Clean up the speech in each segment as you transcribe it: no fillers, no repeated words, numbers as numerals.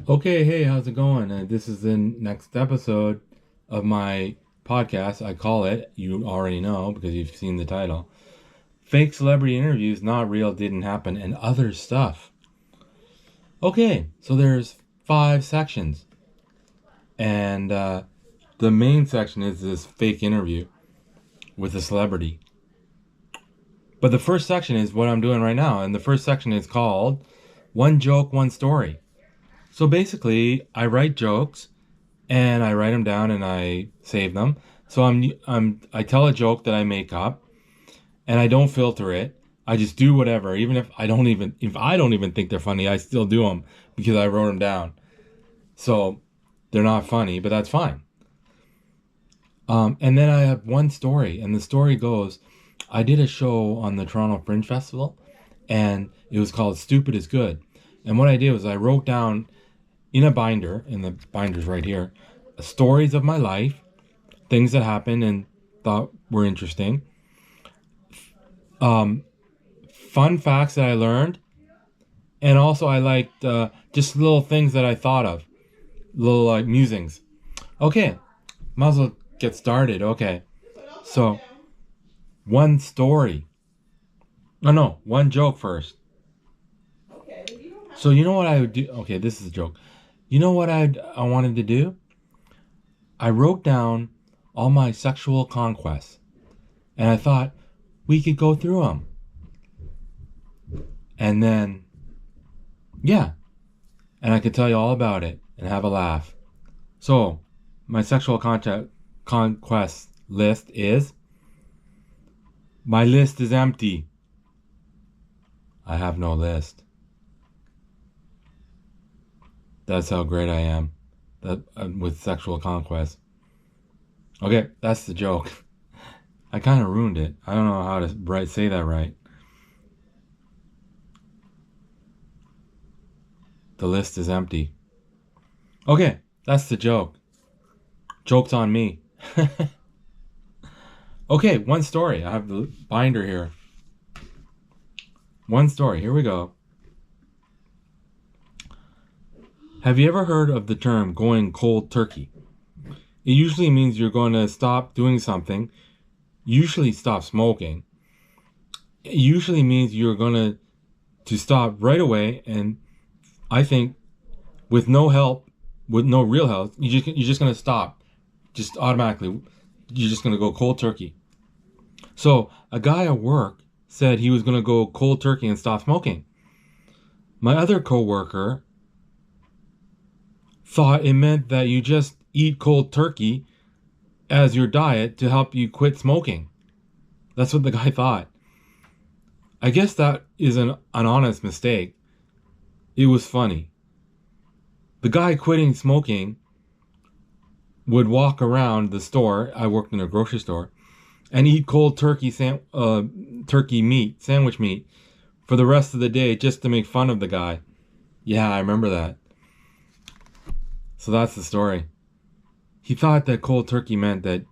Okay, hey, how's it going? This is the next episode of my podcast. I call it, you already know because you've seen the title, Fake Celebrity Interviews, Not Real, Didn't Happen, and Other Stuff. Okay, so there's 5 sections. And the main section is this fake interview with a celebrity. But the first section is what I'm doing right now. And the first section is called One Joke, One Story. So basically, I write jokes and I write them down and I save them. So I tell a joke that I make up and I don't filter it. I just do whatever, even if I don't even think they're funny, I still do them because I wrote them down. So they're not funny, but that's fine. And then I have one story, and the story goes, I did a show on the Toronto Fringe Festival, and it was called Stupid is Good. And what I did was I wrote down in a binder, and the binder's right here, stories of my life, things that happened and thought were interesting, fun facts that I learned, and also I liked just little things that I thought of, little musings. Okay, might as well get started. Okay, so one story. No, one joke first. So you know what I would do? Okay, this is a joke. You know what I wanted to do? I wrote down all my sexual conquests, and I thought we could go through them. And then, yeah, and I could tell you all about it and have a laugh. So, my sexual conquest list is, my list is empty. I have no list. That's how great I am with sexual conquest. Okay, that's the joke. I kind of ruined it. I don't know how to say that right. The list is empty. Okay, that's the joke. Joke's on me. Okay, one story. I have the binder here. One story. Here we go. Have you ever heard of the term going cold turkey? It usually means you're going to stop doing something, usually stop smoking. It usually means you're going to stop right away, and I think with no help, with no real help, you're just going to stop. Just automatically. You're just going to go cold turkey. So a guy at work said he was going to go cold turkey and stop smoking. My other coworker thought it meant that you just eat cold turkey as your diet to help you quit smoking. That's what the guy thought. I guess that is an honest mistake. It was funny. The guy quitting smoking would walk around the store, I worked in a grocery store, and eat cold turkey meat, sandwich meat, for the rest of the day just to make fun of the guy. Yeah, I remember that. So that's the story. He thought that cold turkey meant that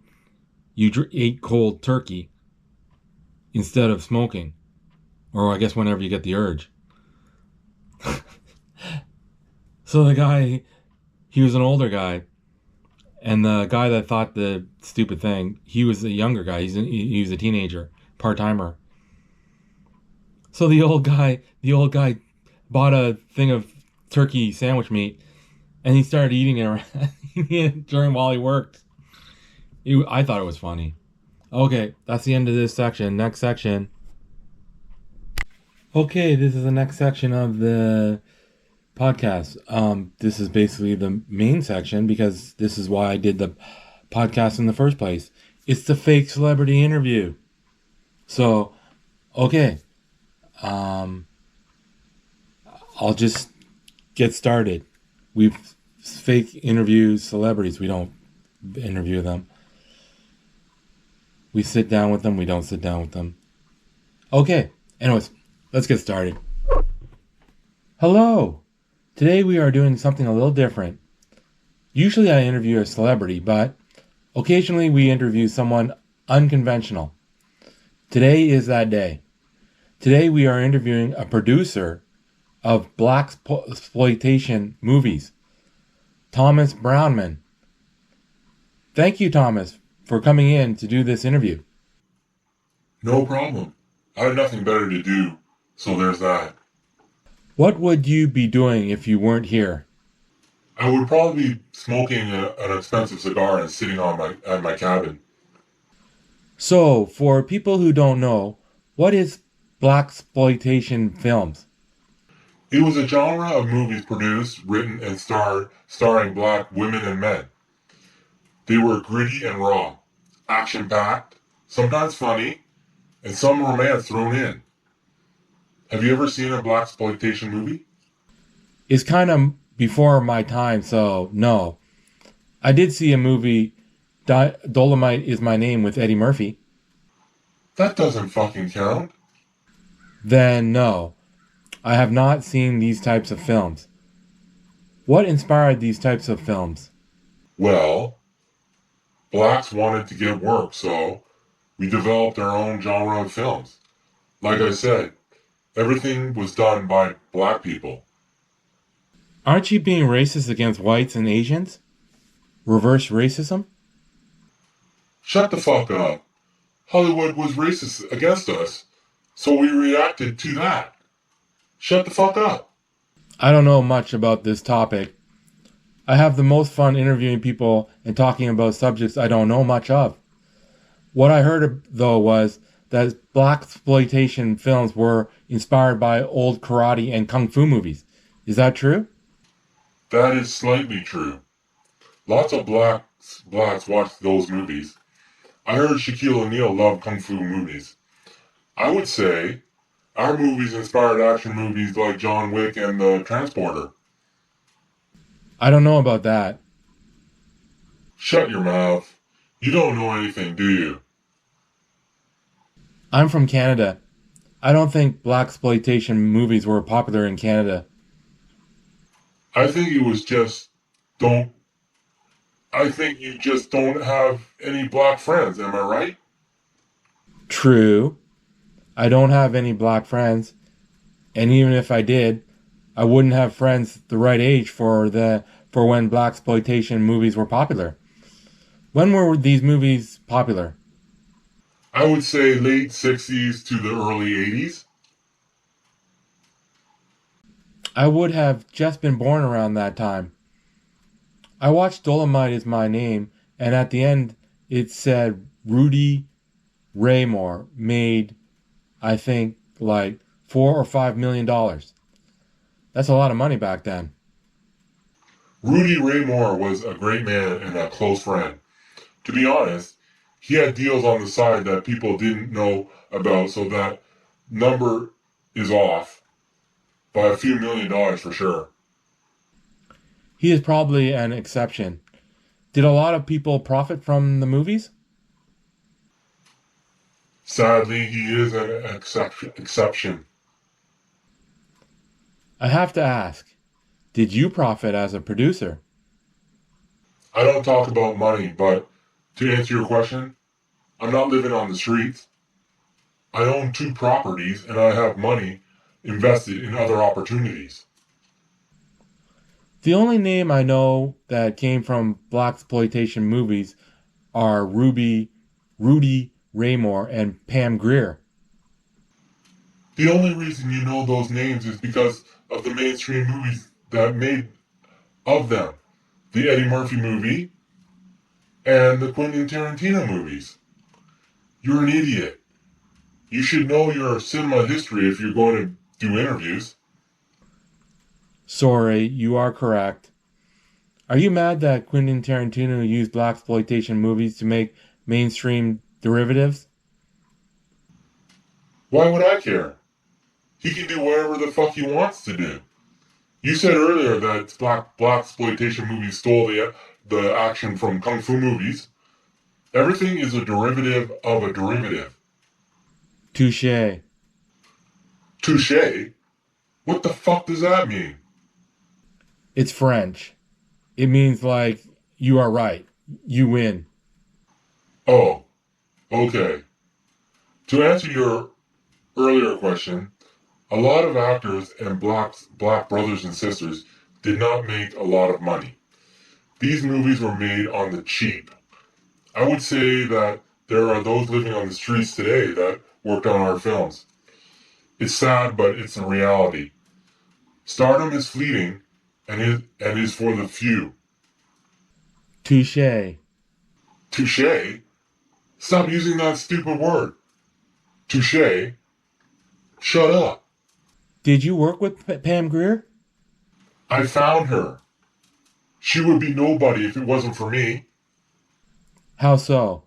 you ate cold turkey instead of smoking. Or I guess whenever you get the urge. So the guy, he was an older guy. And the guy that thought the stupid thing, he was a younger guy. He was a teenager, part-timer. So the old guy bought a thing of turkey sandwich meat, and he started eating it while he worked. I thought it was funny. Okay, that's the end of this section. Next section. Okay, this is the next section of the podcast. This is basically the main section because this is why I did the podcast in the first place. It's the fake celebrity interview. So, okay. I'll just get started. We've fake interview celebrities. We don't interview them. We sit down with them. We don't sit down with them. Okay. Anyways, let's get started. Hello. Today we are doing something a little different. Usually I interview a celebrity, but occasionally we interview someone unconventional. Today is that day. Today we are interviewing a producer of blaxploitation movies. Thomas Brownman. Thank you, Thomas, for coming in to do this interview. No problem. I had nothing better to do, so there's that. What would you be doing if you weren't here? I would probably be smoking an expensive cigar and sitting at my cabin. So, for people who don't know, what is blaxploitation films? It was a genre of movies produced, written, and starring black women and men. They were gritty and raw, action-packed, sometimes funny, and some romance thrown in. Have you ever seen a blaxploitation movie? It's kind of before my time, so no. I did see a movie, Dolomite is My Name, with Eddie Murphy. That doesn't fucking count. Then no, I have not seen these types of films. What inspired these types of films? Well, blacks wanted to get work, so we developed our own genre of films. Like I said, everything was done by black people. Aren't you being racist against whites and Asians? Reverse racism? Shut the fuck up. Hollywood was racist against us, so we reacted to that. Shut the fuck up. I don't know much about this topic. I have the most fun interviewing people and talking about subjects I don't know much of. What I heard, though, was that blaxploitation films were inspired by old karate and kung fu movies. Is that true? That is slightly true. Lots of blacks watched those movies. I heard Shaquille O'Neal loved kung fu movies. I would say our movies inspired action movies like John Wick and The Transporter. I don't know about that. Shut your mouth. You don't know anything, do you? I'm from Canada. I don't think blaxploitation movies were popular in Canada. I think it was just don't. I think you just don't have any black friends, am I right? True. I don't have any black friends, and even if I did, I wouldn't have friends the right age for when blaxploitation movies were popular. When were these movies popular? I would say late 60s to the early 80s. I would have just been born around that time. I watched Dolomite is My Name, and at the end it said Rudy Raymore made, I think, like $4 or $5 million. That's a lot of money back then. Rudy Ray Moore was a great man and a close friend. To be honest, he had deals on the side that people didn't know about, so that number is off by a few $1 million for sure. He is probably an exception. Did a lot of people profit from the movies? Sadly, he is an exception. I have to ask, did you profit as a producer? I don't talk about money, but to answer your question, I'm not living on the streets. I own 2 properties and I have money invested in other opportunities. The only name I know that came from blaxploitation movies are Rudy Raymore, and Pam Grier. The only reason you know those names is because of the mainstream movies that made of them. The Eddie Murphy movie and the Quentin Tarantino movies. You're an idiot. You should know your cinema history if you're going to do interviews. Sorry, you are correct. Are you mad that Quentin Tarantino used blaxploitation movies to make mainstream derivatives? Why would I care? He can do whatever the fuck he wants to do. You said earlier that blaxploitation movies stole the action from kung fu movies. Everything is a derivative of a derivative. Touché. Touche? What the fuck does that mean? It's French. It means like, you are right. You win. Oh, okay. To answer your earlier question, a lot of actors and black brothers and sisters did not make a lot of money. These movies were made on the cheap. I would say that there are those living on the streets today that worked on our films. It's sad, but it's a reality. Stardom is fleeting and is for the few. Touche. Touche? Stop using that stupid word. Touche? Shut up. Did you work with Pam Grier? I found her. She would be nobody if it wasn't for me. How so?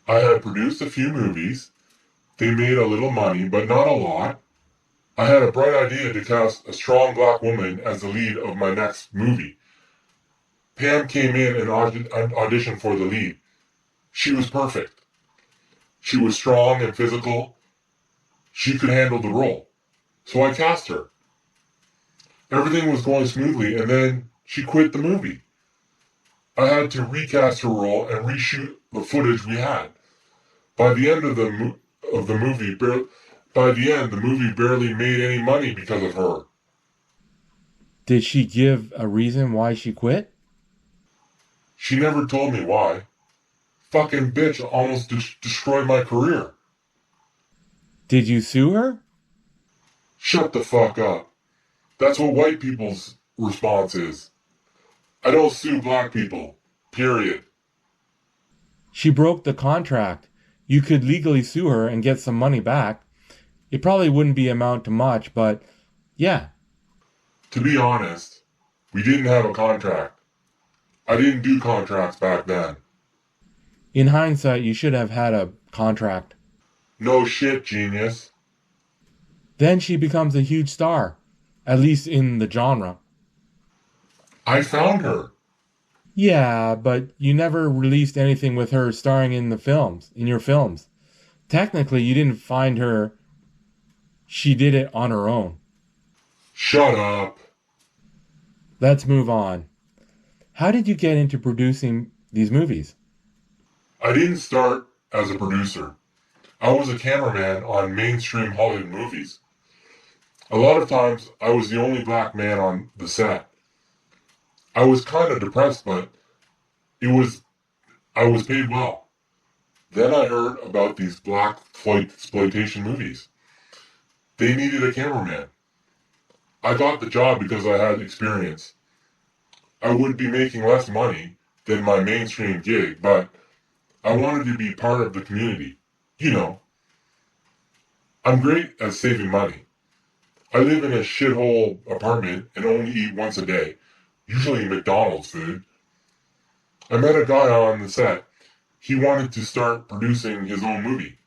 I had produced a few movies. They made a little money, but not a lot. I had a bright idea to cast a strong black woman as the lead of my next movie. Pam came in and auditioned for the lead. She was perfect. She was strong and physical. She could handle the role. So I cast her. Everything was going smoothly, and then she quit the movie. I had to recast her role and reshoot the footage we had. By the end of the movie, the movie barely made any money because of her. Did she give a reason why she quit? She never told me why. Fucking bitch almost destroyed my career. Did you sue her? Shut the fuck up. That's what white people's response is. I don't sue black people. Period. She broke the contract. You could legally sue her and get some money back. It probably wouldn't be amount to much, but yeah. To be honest, we didn't have a contract. I didn't do contracts back then. In hindsight, you should have had a contract. No shit, genius. Then she becomes a huge star, at least in the genre. I found her. Yeah, but you never released anything with her starring in your films. Technically, you didn't find her. She did it on her own. Shut up. Let's move on. How did you get into producing these movies? I didn't start as a producer. I was a cameraman on mainstream Hollywood movies. A lot of times, I was the only black man on the set. I was kind of depressed, but I was paid well. Then I heard about these black exploitation movies. They needed a cameraman. I got the job because I had experience. I would be making less money than my mainstream gig, but I wanted to be part of the community. You know, I'm great at saving money. I live in a shithole apartment and only eat once a day, usually McDonald's food. I met a guy on the set. He wanted to start producing his own movie.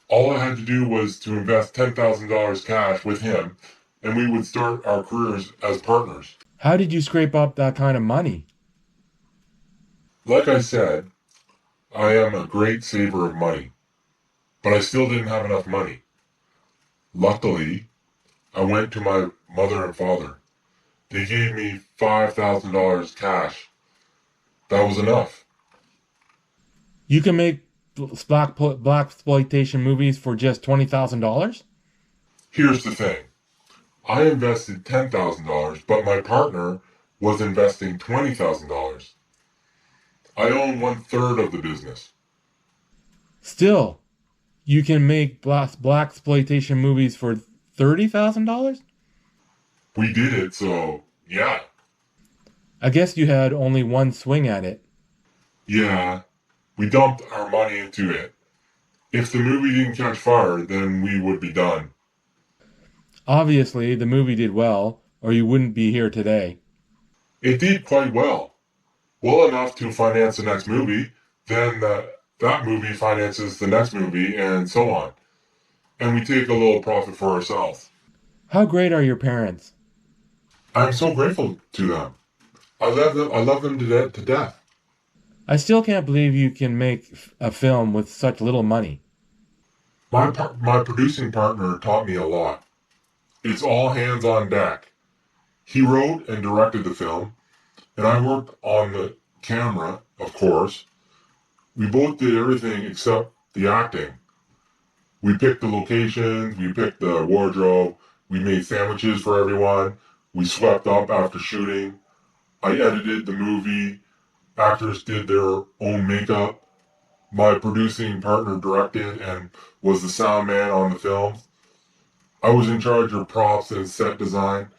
All I had to do was to invest $10,000 cash with him, and we would start our careers as partners. How did you scrape up that kind of money? Like I said, I am a great saver of money, but I still didn't have enough money. Luckily, I went to my mother and father. They gave me $5,000 cash. That was enough. You can make blaxploitation movies for just $20,000? Here's the thing. I invested $10,000, but my partner was investing $20,000. I own 1/3 of the business. Still, you can make blaxploitation movies for $30,000? We did it, so yeah. I guess you had only one swing at it. Yeah, we dumped our money into it. If the movie didn't catch fire, then we would be done. Obviously, the movie did well, or you wouldn't be here today. It did quite well. Well enough to finance the next movie, then that movie finances the next movie, and so on. And we take a little profit for ourselves. How great are your parents? I'm so grateful to them. I love them to death. I still can't believe you can make a film with such little money. My producing partner taught me a lot. It's all hands on deck. He wrote and directed the film, and I worked on the camera, of course. We both did everything except the acting. We picked the locations, we picked the wardrobe, we made sandwiches for everyone, we swept up after shooting. I edited the movie. Actors did their own makeup. My producing partner directed and was the sound man on the film. I was in charge of props and set design.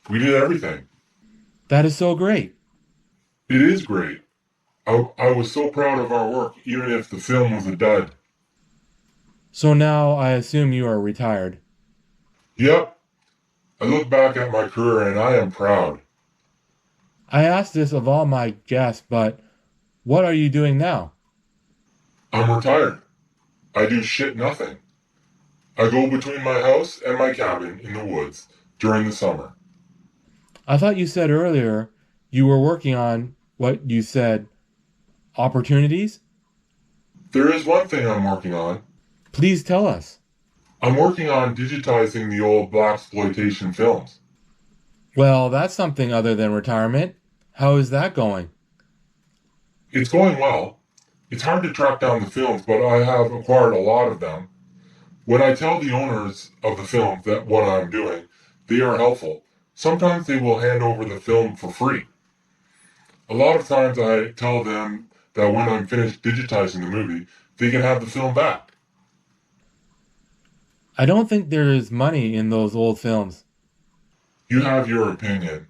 We did everything. That is so great. It is great. I was so proud of our work, even if the film was a dud. So now I assume you are retired. Yep, I look back at my career and I am proud. I asked this of all my guests, but what are you doing now? I'm retired. I do shit nothing. I go between my house and my cabin in the woods during the summer. I thought you said earlier you were working on what you said opportunities? There is one thing I'm working on. Please tell us. I'm working on digitizing the old blaxploitation films. Well, that's something other than retirement. How is that going? It's going well. It's hard to track down the films, but I have acquired a lot of them. When I tell the owners of the film that what I'm doing, they are helpful. Sometimes they will hand over the film for free. A lot of times I tell them that when I'm finished digitizing the movie, they can have the film back. I don't think there is money in those old films. You have your opinion.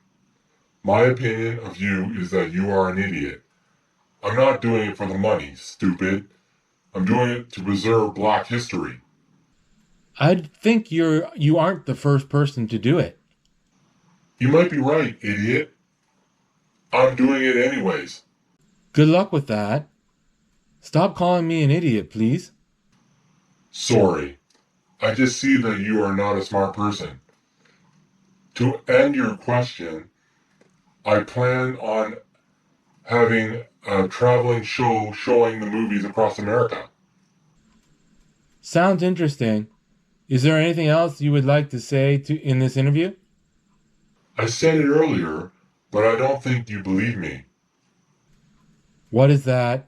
My opinion of you is that you are an idiot. I'm not doing it for the money, stupid. I'm doing it to preserve black history. I think you aren't the first person to do it. You might be right, idiot. I'm doing it anyways. Good luck with that. Stop calling me an idiot, please. Sorry. I just see that you are not a smart person. To end your question, I plan on having a traveling show showing the movies across America. Sounds interesting. Is there anything else you would like to say in this interview? I said it earlier, but I don't think you believe me. What is that?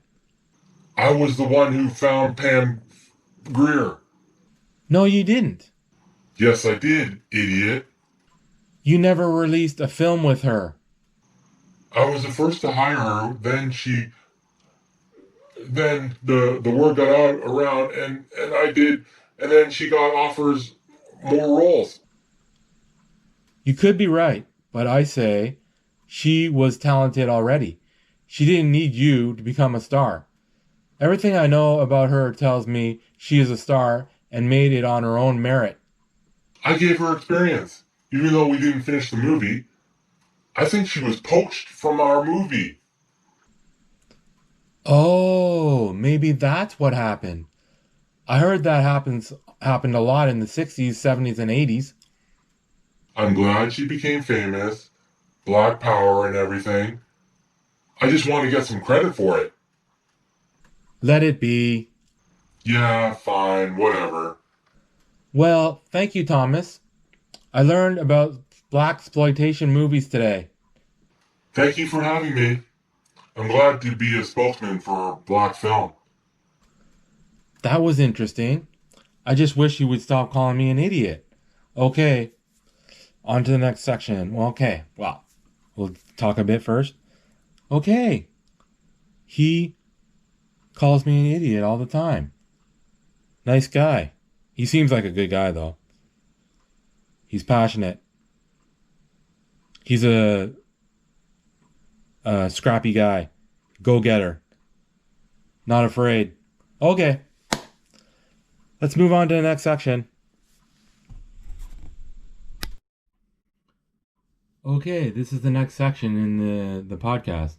I was the one who found Pam Grier. No, you didn't. Yes, I did, idiot. You never released a film with her. I was the first to hire her, then the word got out around and I did, and then she got offers more roles. You could be right, but I say she was talented already. She didn't need you to become a star. Everything I know about her tells me she is a star and made it on her own merit. I gave her experience, even though we didn't finish the movie. I think she was poached from our movie. Oh, maybe that's what happened. I heard that happened a lot in the 60s, 70s, and 80s. I'm glad she became famous, Black Power and everything. I just want to get some credit for it. Let it be. Yeah, fine, whatever. Well, thank you, Thomas. I learned about blaxploitation movies today. Thank you for having me. I'm glad to be a spokesman for black film. That was interesting. I just wish you would stop calling me an idiot. Okay, on to the next section. Well, we'll talk a bit first. Okay. He calls me an idiot all the time. Nice guy. He seems like a good guy, though. He's passionate. He's a scrappy guy. Go-getter. Not afraid. Okay. Let's move on to the next section. Okay, this is the next section in the podcast.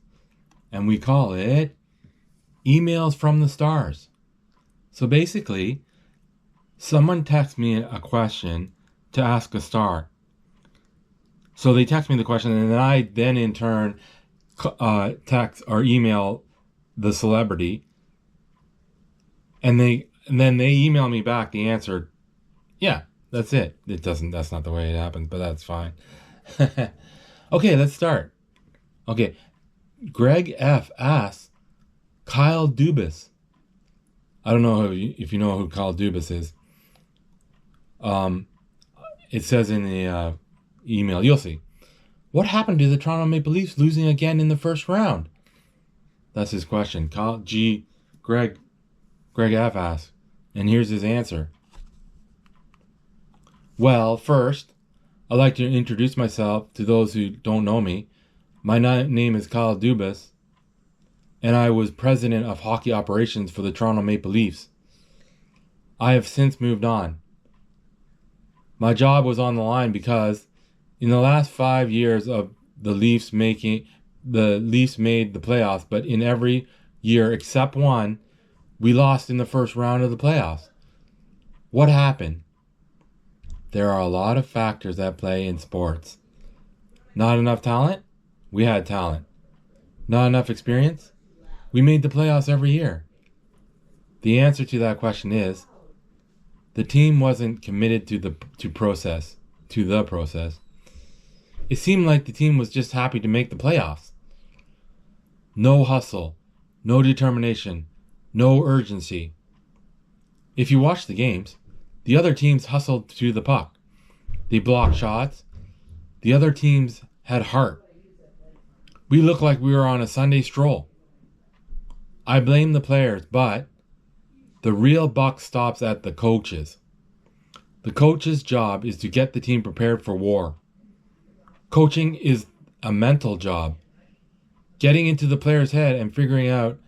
And we call it Emails from the Stars. So basically, someone texts me a question to ask a star. So they text me the question, and then I in turn text or email the celebrity, and then they email me back the answer. Yeah, that's it. That's not the way it happens, but that's fine. Okay, let's start. Okay, Greg F asks Kyle Dubas. I don't know if you know who Kyle Dubas is. It says in the email, you'll see. What happened to the Toronto Maple Leafs losing again in the first round? That's his question. Greg F asks. And here's his answer. Well, first, I'd like to introduce myself to those who don't know me. My name is Kyle Dubas, and I was president of hockey operations for the Toronto Maple Leafs. I have since moved on. My job was on the line because in the last 5 years of the Leafs made the playoffs, but in every year except one, we lost in the first round of the playoffs. What happened? There are a lot of factors at play in sports. Not enough talent? We had talent. Not enough experience? We made the playoffs every year. The answer to that question is the team wasn't committed to the process. It seemed like the team was just happy to make the playoffs. No hustle, no determination, no urgency. If you watch the games, the other teams hustled to the puck. They blocked shots. The other teams had heart. We looked like we were on a Sunday stroll. I blame the players, but the real buck stops at the coaches. The coach's job is to get the team prepared for war. Coaching is a mental job. Getting into the player's head and figuring out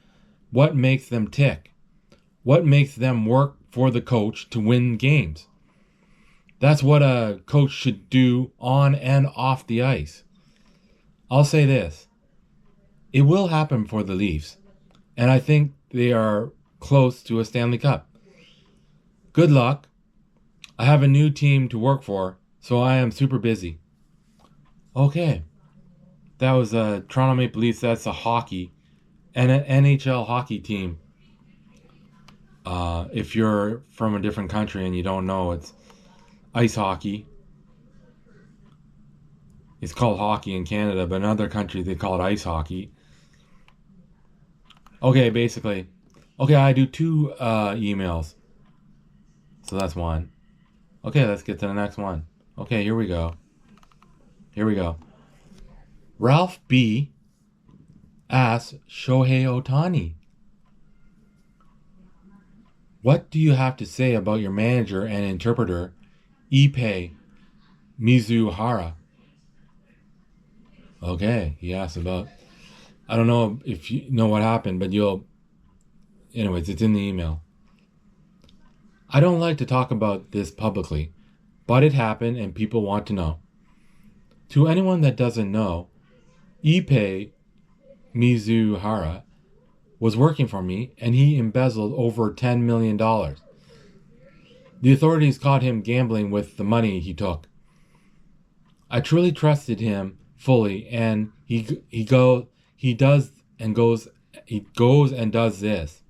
what makes them tick. What makes them work for the coach to win games. That's what a coach should do on and off the ice. I'll say this. It will happen for the Leafs, and I think they are close to a Stanley Cup. Good luck. I have a new team to work for, so I am super busy. Okay. That was a Toronto Maple Leafs. That's a hockey and an NHL hockey team. If you're from a different country and you don't know, it's ice hockey. It's called hockey in Canada, but in other countries they call it ice hockey. Okay, basically. Okay, I do 2 emails. So that's one. Okay, let's get to the next one. Okay, here we go. Ralph B. asks Shohei Ohtani, what do you have to say about your manager and interpreter, Ippei Mizuhara? Okay, he asks about... I don't know if you know what happened, but anyways, it's in the email. I don't like to talk about this publicly, but it happened and people want to know. To anyone that doesn't know, Ippei Mizuhara was working for me and he embezzled over $10 million. The authorities caught him gambling with the money he took. I truly trusted him fully, and he goes and does this.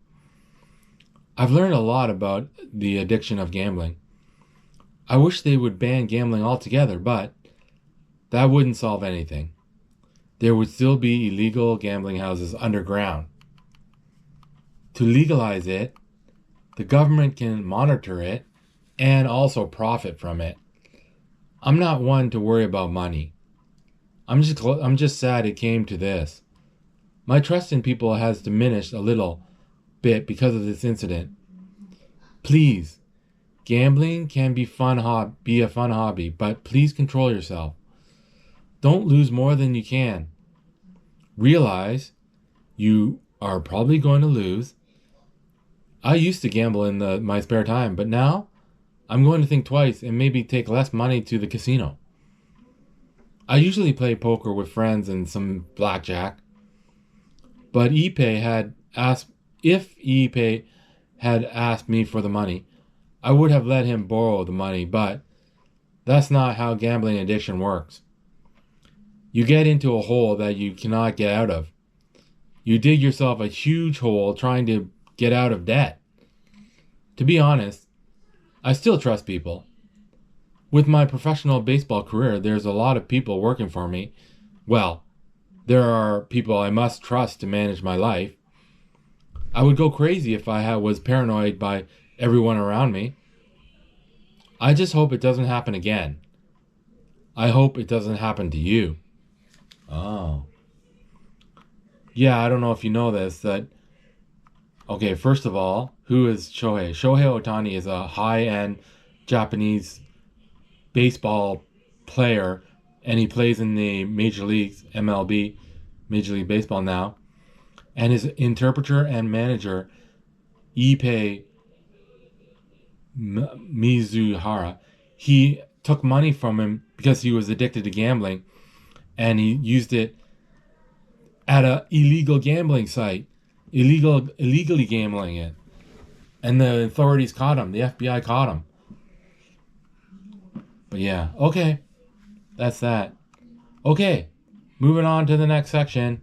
I've learned a lot about the addiction of gambling. I wish they would ban gambling altogether, but that wouldn't solve anything. There would still be illegal gambling houses underground. To legalize it, the government can monitor it and also profit from it. I'm not one to worry about money. I'm just sad it came to this. My trust in people has diminished a little bit because of this incident. Please, gambling can be a fun hobby, but please control yourself. Don't lose more than you can. Realize you are probably going to lose. I used to gamble in my spare time, but now I'm going to think twice and maybe take less money to the casino. I usually play poker with friends and some blackjack. But if Ippei had asked me for the money, I would have let him borrow the money, but that's not how gambling addiction works. You get into a hole that you cannot get out of. You dig yourself a huge hole trying to get out of debt. To be honest, I still trust people. With my professional baseball career, there's a lot of people working for me. Well, there are people I must trust to manage my life. I would go crazy if I was paranoid by everyone around me. I just hope it doesn't happen again. I hope it doesn't happen to you. Oh. Yeah, I don't know if you know this, that okay, first of all, who is Shohei? Shohei Ohtani is a high-end Japanese baseball player, and he plays in the Major Leagues, MLB, Major League Baseball now. And his interpreter and manager, Ippei Mizuhara, he took money from him because he was addicted to gambling, and he used it at a illegal gambling site, illegally gambling it, and the authorities caught him. The FBI caught him. But yeah, okay, that's that. Okay, moving on to the next section.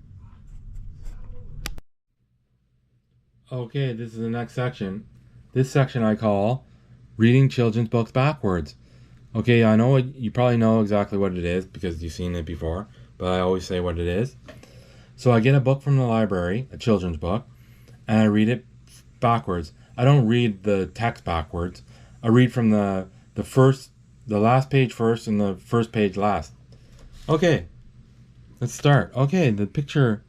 Okay, this is the next section. This section I call reading children's books backwards. Okay, I know you probably know exactly what it is because you've seen it before, but I always say what it is. So I get a book from the library, a children's book, and I read it backwards. I don't read the text backwards. I read from the last page first and the first page last. Okay, let's start. Okay, the picture.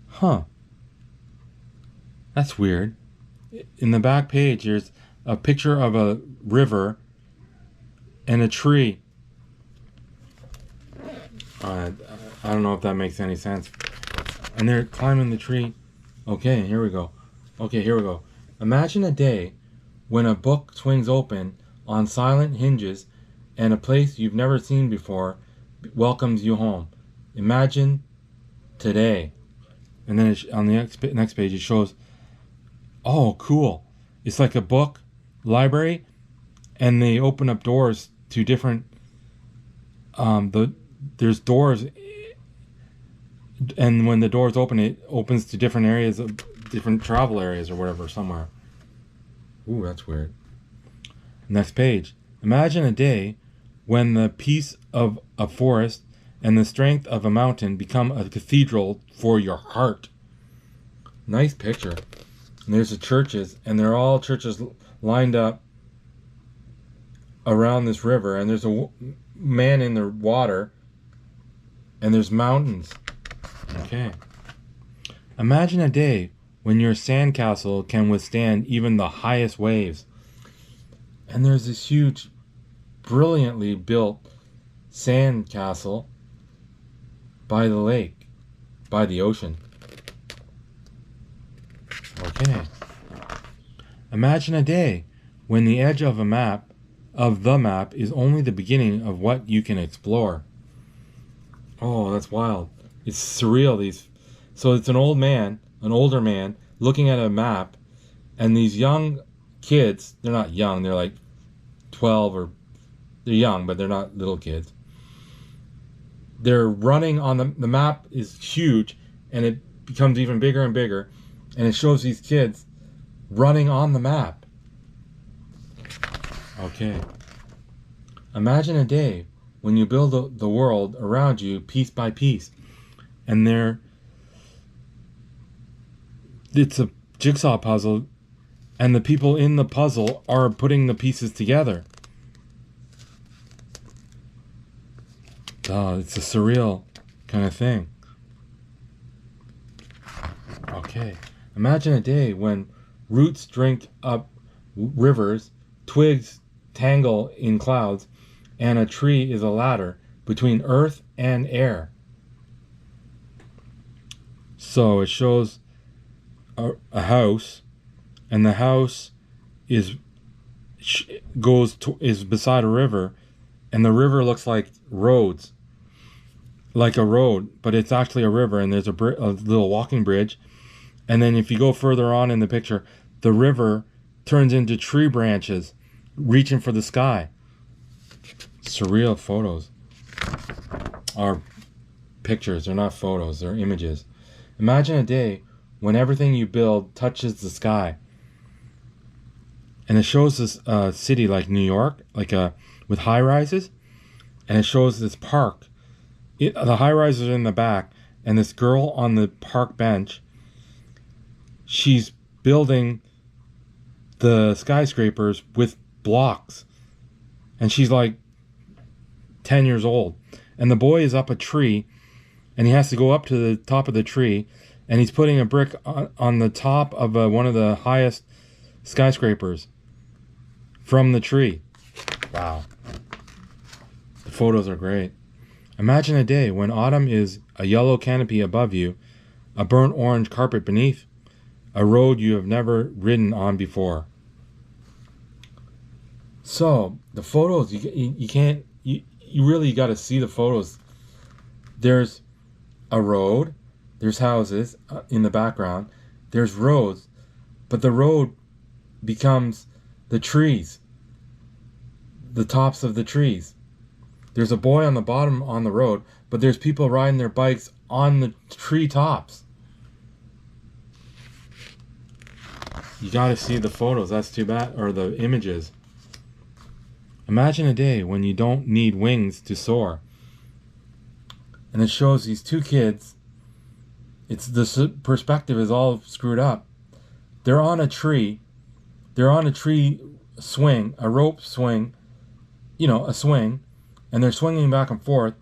Huh. That's weird. In the back page, there's a picture of a river and a tree. I don't know if that makes any sense. And they're climbing the tree. Okay, here we go. Okay, here we go. Imagine a day when a book swings open on silent hinges and a place you've never seen before welcomes you home. Imagine today. And then on the next page, it shows, oh, cool. It's like a book library, and they open up doors to different, there's doors, and when the doors open, it opens to different areas of different travel areas or whatever somewhere. Ooh, that's weird. Next page. Imagine a day when the peace of a forest and the strength of a mountain become a cathedral for your heart. Nice picture. And there's the churches, and they're all churches lined up around this river, and there's a man in the water, and there's mountains. Okay. Imagine a day when your sandcastle can withstand even the highest waves. And there's this huge, brilliantly built sandcastle by the lake, by the ocean. Okay. Imagine a day when the edge of the map is only the beginning of what you can explore. Oh, that's wild. It's surreal. So it's an older man, looking at a map, and these young kids, they're not young, they're like 12 or, they're young, but they're not little kids. They're running on the map is huge, and it becomes even bigger and bigger, and it shows these kids running on the map. Okay. Imagine a day when you build the world around you piece by piece, and it's a jigsaw puzzle, and the people in the puzzle are putting the pieces together. It's a surreal kind of thing. Okay. Imagine a day when roots drink up rivers, twigs tangle in clouds, and a tree is a ladder between earth and air. So it shows a house, and the house is beside a river, and the river looks like roads, like a road, but it's actually a river, and there's a little walking bridge. And then if you go further on in the picture, the river turns into tree branches reaching for the sky. Surreal photos. Are pictures, they're not photos, they're images. Imagine a day when everything you build touches the sky. And it shows this city like New York, with high rises, and it shows this park. The high rises are in the back, and this girl on the park bench, she's building the skyscrapers with blocks, and she's like 10 years old. And the boy is up a tree, and he has to go up to the top of the tree, and he's putting a brick on the top of one of the highest skyscrapers from the tree. Wow. The photos are great. Imagine a day when autumn is a yellow canopy above you, a burnt orange carpet beneath, a road you have never ridden on before. So the photos, you really got to see the photos. There's a road, there's houses in the background, there's roads, but the road becomes the trees, the tops of the trees. There's a boy on the bottom on the road, but there's people riding their bikes on the tree tops. You gotta see the photos, that's too bad, or the images. Imagine a day when you don't need wings to soar. And it shows these two kids. It's the perspective is all screwed up. They're on a tree. They're on a tree swing, a rope swing, a swing, and they're swinging back and forth,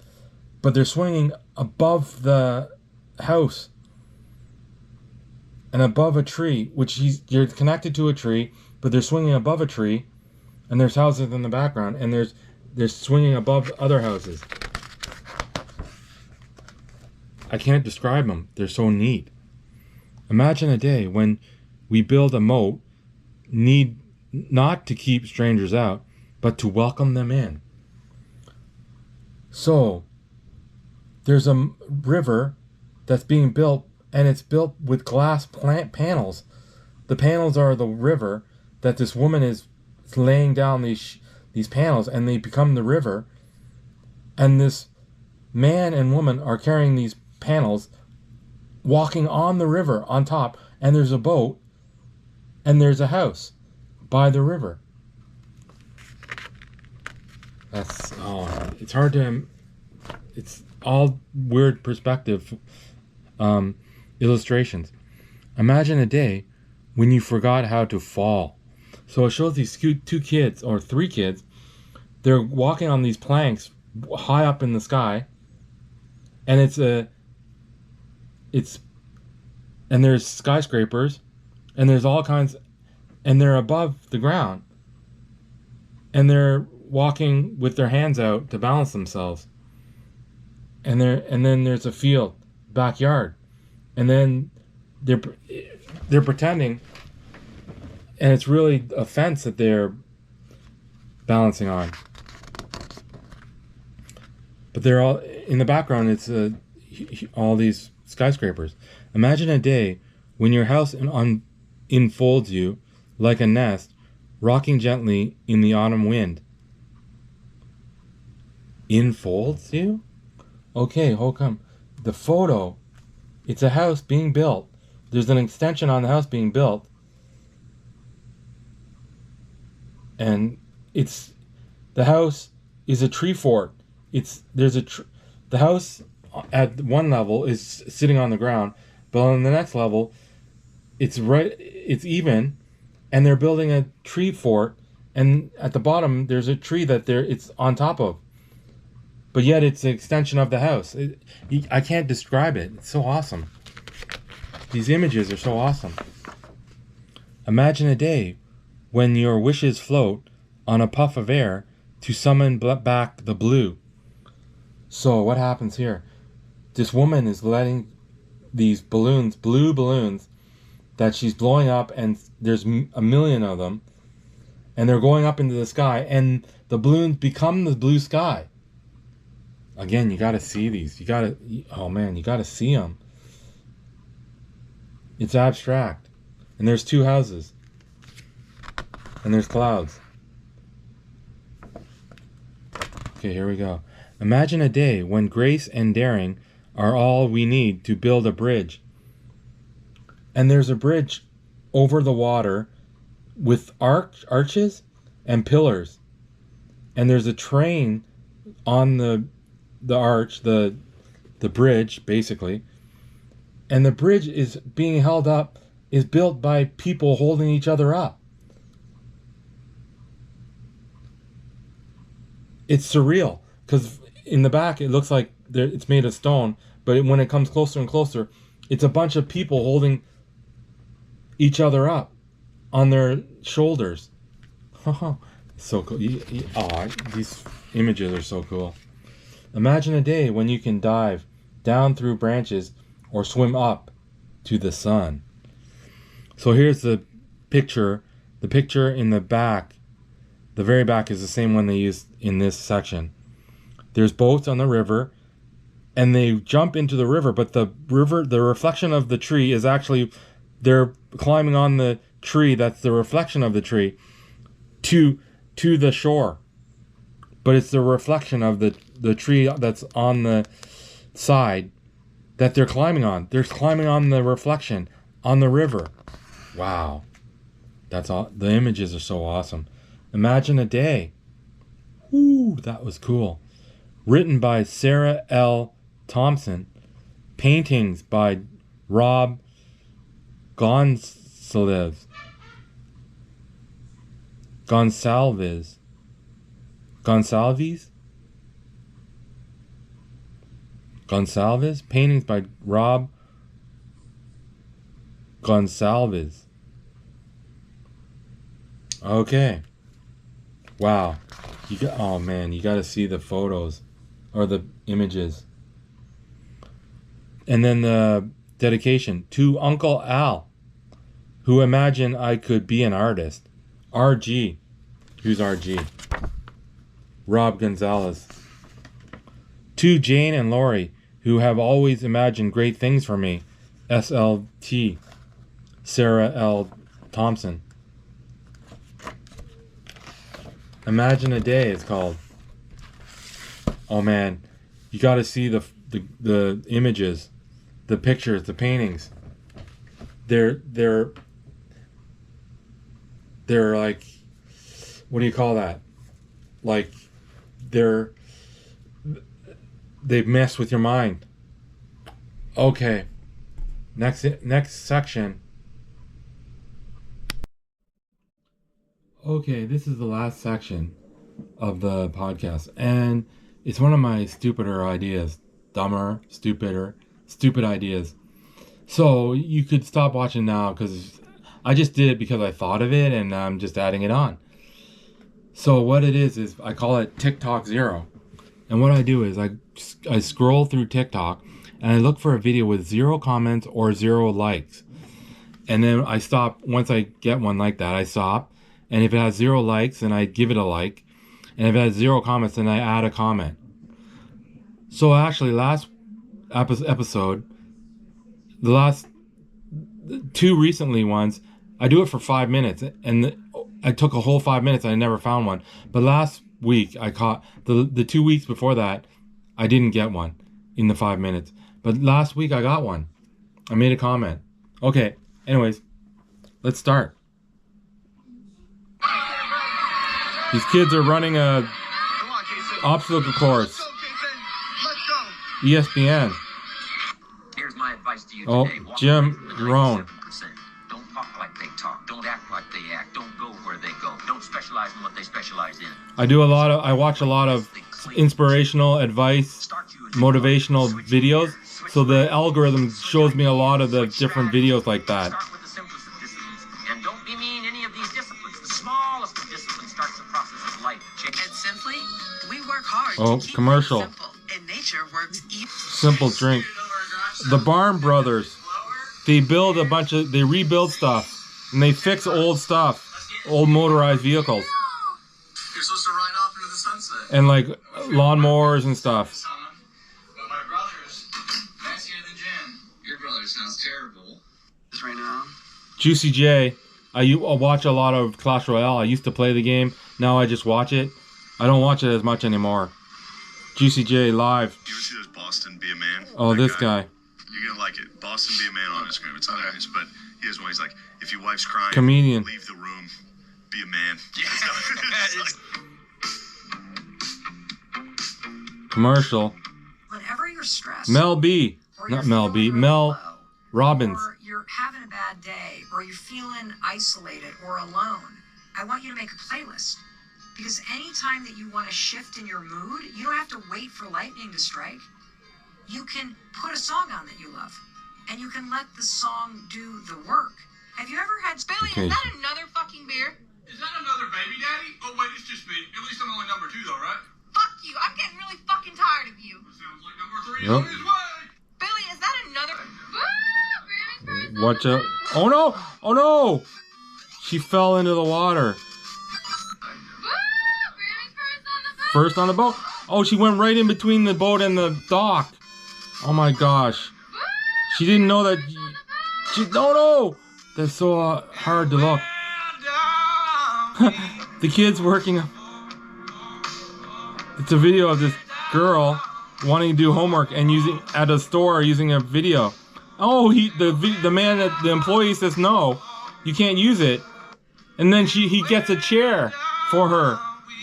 but they're swinging above the house and above a tree, you're connected to a tree, but they're swinging above a tree, and there's houses in the background, and they're swinging above other houses. I can't describe them. They're so neat. Imagine a day when we build a moat, need not to keep strangers out, but to welcome them in. So, there's a river that's being built, and it's built with glass plant panels. The panels are the river that this woman is laying down these panels, and they become the river. And this man and woman are carrying these panels, walking on the river on top, and there's a boat, and there's a house by the river. It's hard to, it's all weird perspective illustrations. Imagine a day when you forgot how to fall. So it shows these two kids, or three kids, they're walking on these planks high up in the sky, and and there's skyscrapers, and there's all kinds, and they're above the ground, and they're walking with their hands out to balance themselves, and then there's a field, backyard, and then they're pretending, and it's really a fence that they're balancing on, but they're all in the background. It's all these skyscrapers. Imagine a day when your house enfolds you like a nest, rocking gently in the autumn wind. Enfolds you? Okay, hold on. The photo, it's a house being built. There's an extension on the house being built. And the house is a tree fort. The house at one level is sitting on the ground, but on the next level, it's even, and they're building a tree fort, and at the bottom there's a tree that it's on top of, but yet it's an extension of the house. I can't describe it. It's so awesome. These images are so awesome. Imagine a day when your wishes float on a puff of air to summon back the blue. So what happens here? This woman is letting these balloons, blue balloons, that she's blowing up, and there's a million of them, and they're going up into the sky, and the balloons become the blue sky. Again, you got to see these. You got to see them. It's abstract. And there's two houses. And there's clouds. Okay, here we go. Imagine a day when grace and daring are all we need to build a bridge. And there's a bridge over the water with arches and pillars. And there's a train on the arch, the bridge, basically. And the bridge is being held up, is built by people holding each other up. It's surreal. because in the back it looks like it's made of stone, but when it comes closer and closer, it's a bunch of people holding each other up on their shoulders. So cool. These images are so cool. Imagine a day when you can dive down through branches or swim up to the sun. So here's the picture. The picture in the back, the very back, is the same one they used in this section. There's boats on the river, and they jump into the river, but the reflection of the tree is actually, they're climbing on the tree that's the reflection of the tree to the shore. But it's the reflection of the tree that's on the side that they're climbing on. They're climbing on the reflection on the river. Wow. That's all. The images are so awesome. Imagine a day. Ooh, that was cool. Written by Sarah L. Thompson. Paintings by Rob Gonsalves. Paintings by Rob Gonsalves. Okay. Wow. Oh man, you got to see the photos or the images. And then the dedication to Uncle Al, who imagined I could be an artist. RG. Who's RG? Rob Gonzalez. To Jane and Lori, who have always imagined great things for me. SLT. Sarah L. Thompson. Imagine a Day, it's called. Oh man, you got to see the images, the pictures, the paintings. They're like, what do you call that? Like, they mess with your mind. Okay, next section. Okay, this is the last section of the podcast, and it's one of my stupid ideas. Stupid ideas. So you could stop watching now, because I just did it because I thought of it, and I'm just adding it on. So what it is I call it Tik Tok Zero. And what I do is I scroll through TikTok, and I look for a video with 0 comments or 0 likes. And then I stop. Once I get one like that, I stop. And if it has 0 likes, then I give it a like. And if it has 0 comments, then I add a comment. So actually, last episode, the last 2 recently ones, I do it for 5 minutes. And I took a whole 5 minutes and I never found one. But last week, I caught, the 2 weeks before that, I didn't get one in the 5 minutes. But last week, I got one. I made a comment. Okay, anyways, let's start. These kids are running a obstacle course. ESPN. Here's my advice to you Oh, today. Jim Rohn. Don't talk like they talk. Don't act like they act. Don't go where they go. Don't specialize in what they specialize in. I watch a lot of inspirational advice, motivational videos. So the algorithm shows me a lot of the different videos like that. Start with the simplest of disciplines. And don't be mean any of these disciplines. The smallest of disciplines starts the process of life. And simply, we work hard Oh, to keep commercial. things simple. And nature works Simple drink. The Barn Brothers. They rebuild stuff. And they fix old stuff. Old motorized vehicles. You're supposed to ride off into the sunset. And like lawnmowers and stuff. But my brother's fancier than Jen. Your brother sounds terrible. Right now. Juicy J. I watch a lot of Clash Royale. I used to play the game. Now I just watch it. I don't watch it as much anymore. Juicy J live. You ever see this Boston Be a Man? Oh, That this guy. You're gonna like it. Boston Be a Man on Instagram. It's hilarious. But he has one. He's like, if your wife's crying, Comedian. leave the room. Be a man. Commercial. Whenever you're stressed, Mel B. or Not you're Mel B. feeling Mel low, Robbins. or you're having a bad day, or you're feeling isolated or alone, I want you to make a playlist. Because anytime that you want to shift in your mood, you don't have to wait for lightning to strike. You can put a song on that you love, and you can let the song do the work. Have you ever had... Billy, Okay. is that another fucking beer? Is that another baby daddy? Oh, wait, it's just me. At least I'm only number 2, though, right? Fuck you. I'm getting really fucking tired of you. Sounds like number 3 Yep. on his way. Billy, is that another... Watch out. Oh no! Oh no! She fell into the water. First on the boat. Oh, she went right in between the boat and the dock. Oh my gosh. She didn't know that. No! That's so hard to look. The kid's working. It's a video of this girl wanting to do homework and using at a store using a video. Oh, the man that the employee says no, you can't use it, and then he gets a chair for her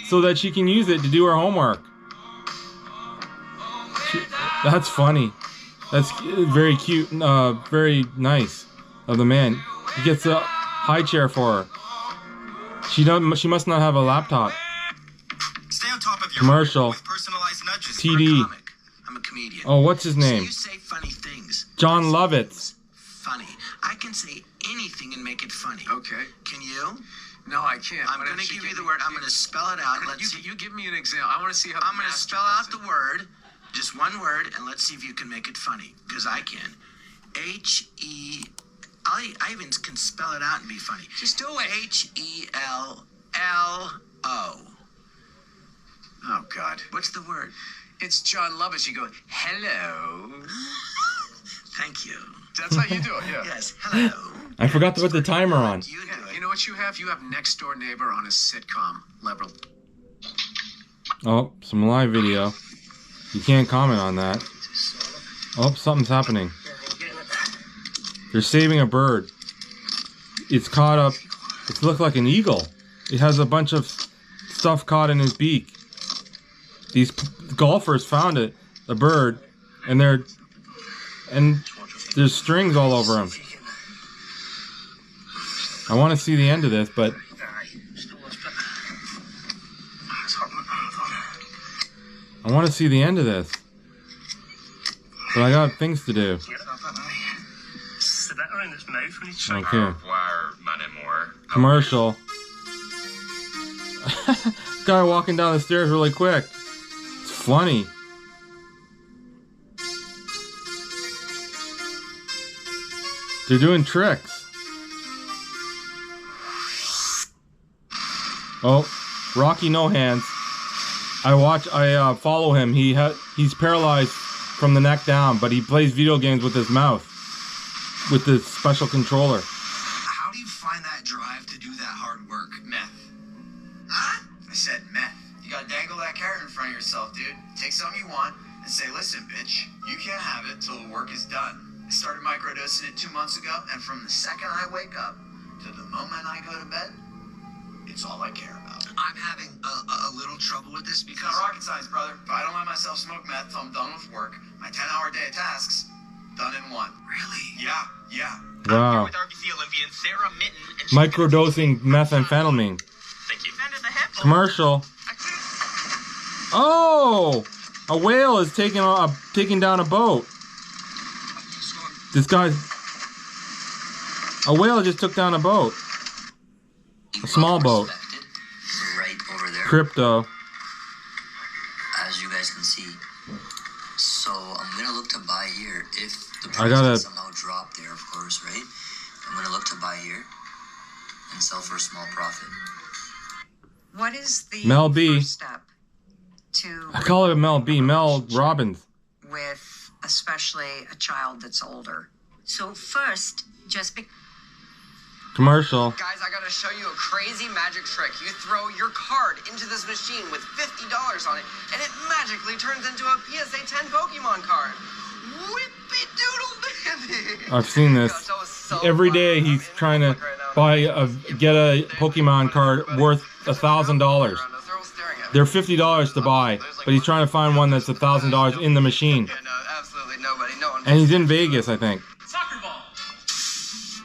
so that she can use it to do her homework. That's funny. That's very cute. Very nice of the man. He gets a high chair for her. She must not have a laptop. Stay on top of your Commercial. with personalized nudges. TD. I'm a comedian. Oh, what's his So name? you say funny things. John Lovitz. Funny. I can say anything and make it funny. Okay. Can you? No, I can't. I'm going to give you the word. I'm going to spell it out. You give me an example. I want to see how. I'm going to spell out the word, just one word, and let's see if you can make it funny. Because I can. H-E... I even can spell it out and be funny. Just do it. H-E-L-L-O. Oh, God. What's the word? It's John Lovitz. You go, hello. Thank you. That's how you do it, yeah. Yes, hello. I forgot to put the timer on. You do Yeah, it. you know what you have? You have next door neighbor on a sitcom level. Oh, some live video. You can't comment on that. Oh, something's happening. They're saving a bird. It's caught up. It looks like an eagle. It has a bunch of stuff caught in his beak. These golfers found it, the bird, and there's strings all over him. I want to see the end of this, but I want to see the end of this. But I got things to do. Okay. Commercial. Guy walking down the stairs really quick. It's funny. They're doing tricks. Oh, Rocky No Hands. I follow him. He's paralyzed from the neck down, but he plays video games with his mouth, with this special controller. How do you find that drive to do that hard work? Meth. Huh? I said meth. You gotta dangle that carrot in front of yourself, dude. Take something you want and say, listen, bitch, you can't have it till the work is done. I started microdosing it 2 months ago, and from the second I wake up to the moment I go to bed, it's all I care about. I'm having a little trouble with this because... It's not rocket science, brother. If I don't let myself smoke meth till I'm done with work, my 10-hour day of tasks, done in one. Really? Yeah. Wow. With RBC Olympian Sarah Mitten and Microdosing methamphetamine. Thank you. Bend in the hip. Commercial. Oh! A whale is taking down a boat. This guy... A whale just took down a boat. A small boat. Right over there. Crypto. As you guys can see. So I'm gonna look to buy here if the I price gotta- somehow drop there, of course, right? I'm gonna look to buy here and sell for a small profit. What is the Mel B. first step to I call it a Mel B. Mel Robbins. with especially a child that's older? So first, just be... Commercial. Guys, I gotta show you a crazy magic trick. You throw your card into this machine with $50 on it, and it magically turns into a PSA 10 Pokemon card. Whippy-doodle-dandy! I've seen this. Gosh, that was so Every fun. day I'm he's in trying to Facebook right now. get a Pokemon card worth $1,000. They're all staring at me. They're $50 to buy, but he's trying to find one that's $1,000 in the machine. Yeah, no, absolutely nobody. No one. And he's in Vegas, I think. Soccer ball.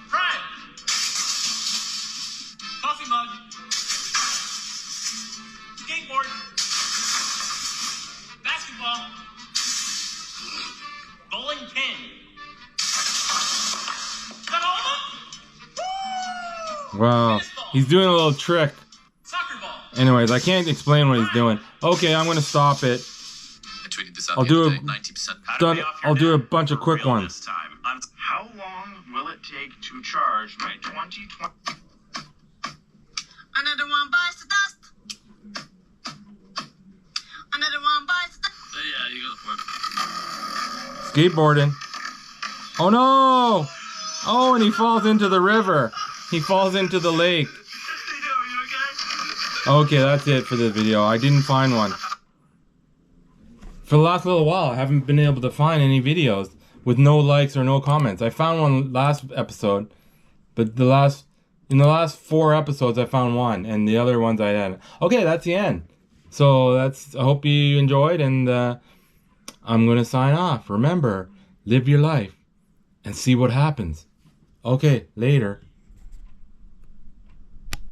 Prime. Coffee mug. Basketball. Bowling pin. Wow. He's doing a little trick. Soccer ball. Anyways, I can't explain what he's doing. Okay, I'm gonna stop it. I tweeted this out I'll the do other a- day, 90%. I'll do a bunch of quick ones. How long will it take to charge my 2020? Another one bites the dust. Another one bites the dust. Yeah, you got the point. Skateboarding. Oh no! Oh, and he falls into the river. He falls into the lake. Okay, that's it for the video. I didn't find one. For the last little while, I haven't been able to find any videos with no likes or no comments. I found one last episode, but in the last 4 episodes I found one, and the other ones I hadn't. Okay, that's the end. So I hope you enjoyed, and I'm gonna sign off. Remember, live your life and see what happens. Okay, later.